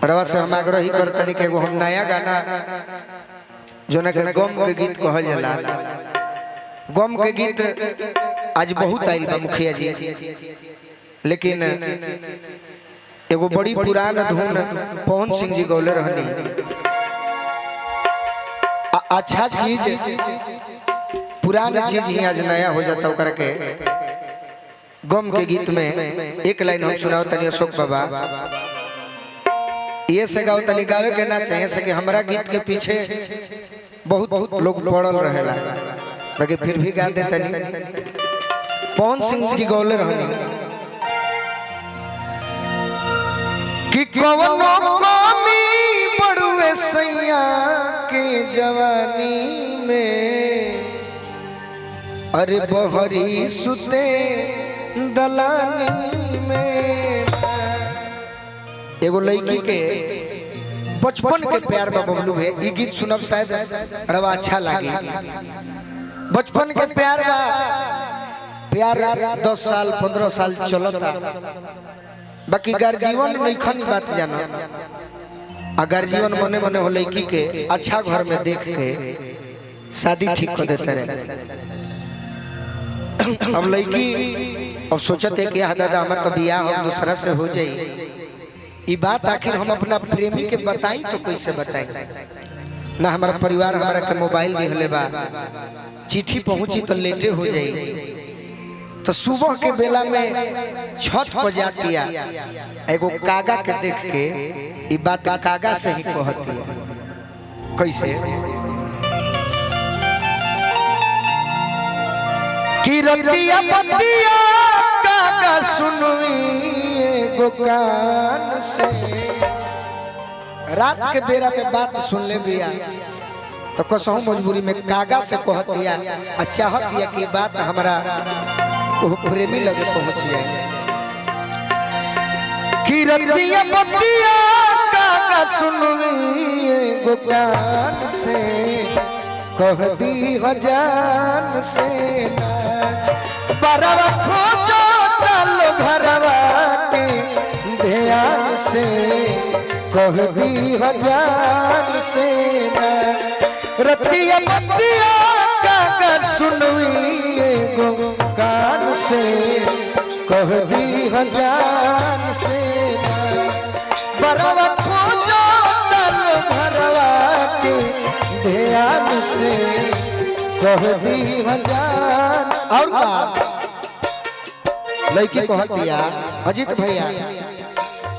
रवा से हम आग्रह ही करतनी के हम नया गाना जो ना गम के गीत कहल जाला। गम के गीत आज बहुत आइल बा मुखिया जी, लेकिन एगो बड़ी पुरान धुन पवन सिंह जी गौले रहनी। अच्छा चीज पुराना चीज ही आज नया हो जाता ओकरा के। गम के गीत में एक लाइन हम सुनाओ तनी अशोक बाबा, ये से गाओ तनी गावे के ना चाहिए से कि हमारा गीत के पीछे बहुत लोग पड़ल रहेला, बाकी फिर भी गा दे तनी। पवन सिंह जी गौले रहनी कि कवनो कमी बड़ुए सैया के जवानी में, अरे बहरी सुते दलानी में। एगो लड़की के बचपन के प्यार बा बबलू है, ये गीत सुनब शायद रवा अच्छा लागे। बचपन के प्यार बा, प्यार 10 साल 15 साल चलता, बाकी गर्जीवन नहीं खनी बात जाना। अगर जीवन मने मने हो लड़की के अच्छा घर में देख के शादी ठीक कर देते रहे। अब लड़की अब सोचते कि दादा हमार तो बियाह हम दूसरा से हो जाई, ये बात आखिर हम अपना प्रेमी के बताई तो कैसे बताई ना। हमारा परिवार हमारा के मोबाइल दिखले बा, चिट्ठी पहुंची तो लेटे हो जाई। तो सुबह के बेला में छत पर जाती एगो कागा के देख के ये बात कागा से ही कहती है। कैसे कि रतिया पतिया कागा सुनवी एगो कान से। रात के बेरा में बात सुन ले बिया तो कसहु मजबूरी में कागा से कहती है, चाहती है कि बात हमारा वो प्रेमी लगे पहुंच जाए। कि रतिया पतिया कागा सुनवी एगो कान से, कह दी हजान से बरवा खोजो डालो घरवा के ध्यान से, कह दी हजान से रतिया पतिया कागा सुनवी एगो कान से, कह दी हजान से बरवा खोजो डालो घरवा के ध्यान से, कह दी हजान। और लड़की कहतिया अजीत भैया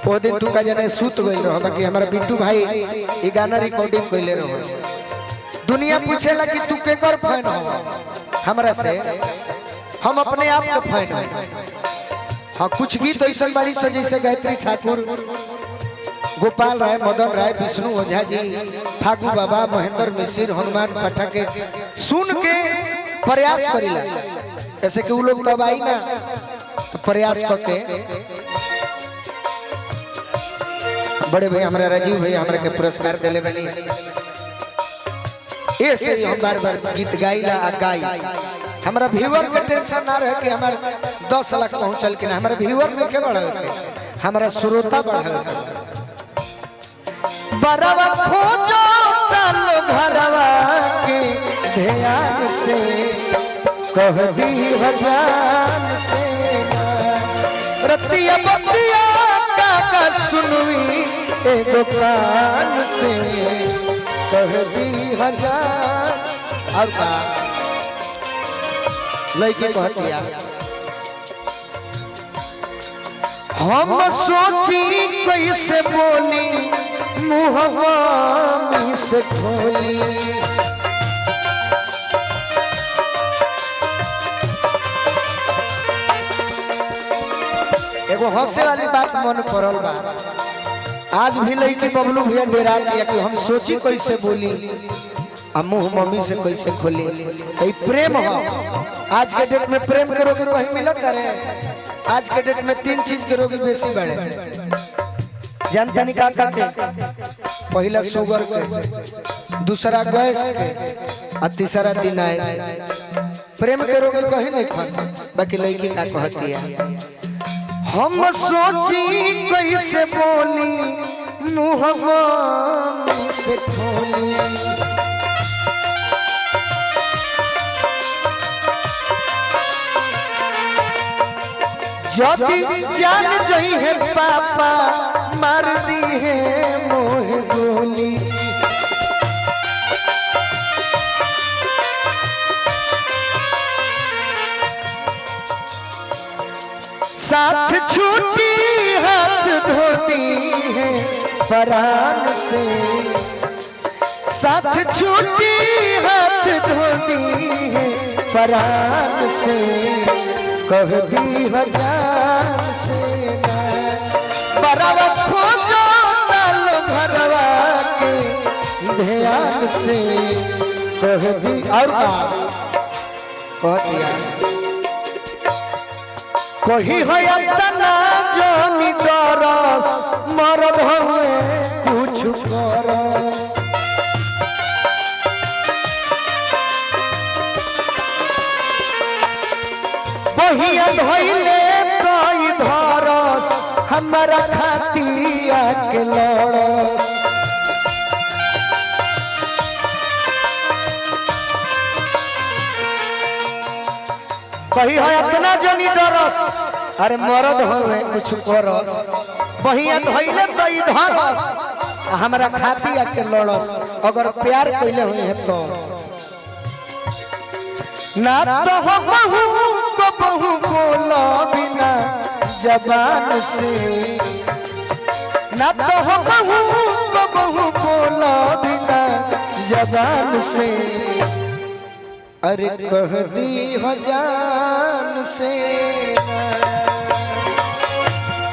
वो दिन तू का जने सूत गई रहो, बाकी हमारा बिट्टू भाई ये गाना रिकॉर्डिंग कैले रहो। दुनिया पूछेला कि तू केकर फैन हो हमरा से, हम अपने आप के फैन हो। हाँ कुछ गीत ऐसा बारी से जैसे गायत्री ठाकुर, गोपाल राय, मदन राय, विष्णु ओझा जी, फागू बाबा, महेंद्र मिश्र, हनुमान पाठक के सुन के प्रयास करिला। ऐसे कि वो लोग तब आई ना तो प्रयास करके बड़े भाई हमारा राजीव भाई हमारे के पुरस्कार दिले बनी। ऐसे हम बार बार गीत गाइला आ गाई। हमारा व्यूअर के टेंशन ना रहे कि हमारे 10 लाख पहुंचल कि ना, हमारा व्यूअर नहीं के बढ़ा, हमारा श्रोता बढ़ा। बरवा खोजो डालो घरवा के ध्यान से, कह दी हजान से रतिया बतिया कागा सुनवी एगो कान से, कह दी हजान। और का लड़की कहतिया हम सोची कैसे बोली मुहवा से खोली, एगो हंसे वाली बात मन पड़ल बा। आज भी लड़की बबलू भैया डेरा दिया कि हम सोची कैसे बोली आ मुँह मम्मी से कैसे खोली। प्रेम हो आज के डेट में, प्रेम के रोगी कहीं मिलत रहे। आज के डेट में 3 चीज के रोगी बेसी बढ़े। जानता नहीं का करते, पहला शुगर के, दूसरा गैस के और तीसरा दिनाय। प्रेम के रोगी कहीं नहीं खा। बाकी लड़की का कहती है हम सोची कैसे बोली मुँह मुँह से खोली ज्योति जान जई है पापा मार दी है मोह गोली साथ छूटी हाथ धोती है परान से साथ छूटी हाथ धोती है परान से कह दी हजार से बराबर खोजो चल भरवा के ध्यान से कह दी और कह दिया कोई है तना जोनी डरस मरद हुए कुछ करस बहिया धइले कोई धरस हमरा खातिया के लड़स कही है इतना जनी डरस अरे मरद होवे कुछ करस बहिया धइले तो ई धरस हमरा खातिया के लड़स अगर प्यार कइले हुई है तो ना तो बहू को बहू बोला बिना जबान से ना तो बहू को बहू बोला बिना जबान से अरे कह दी हजार से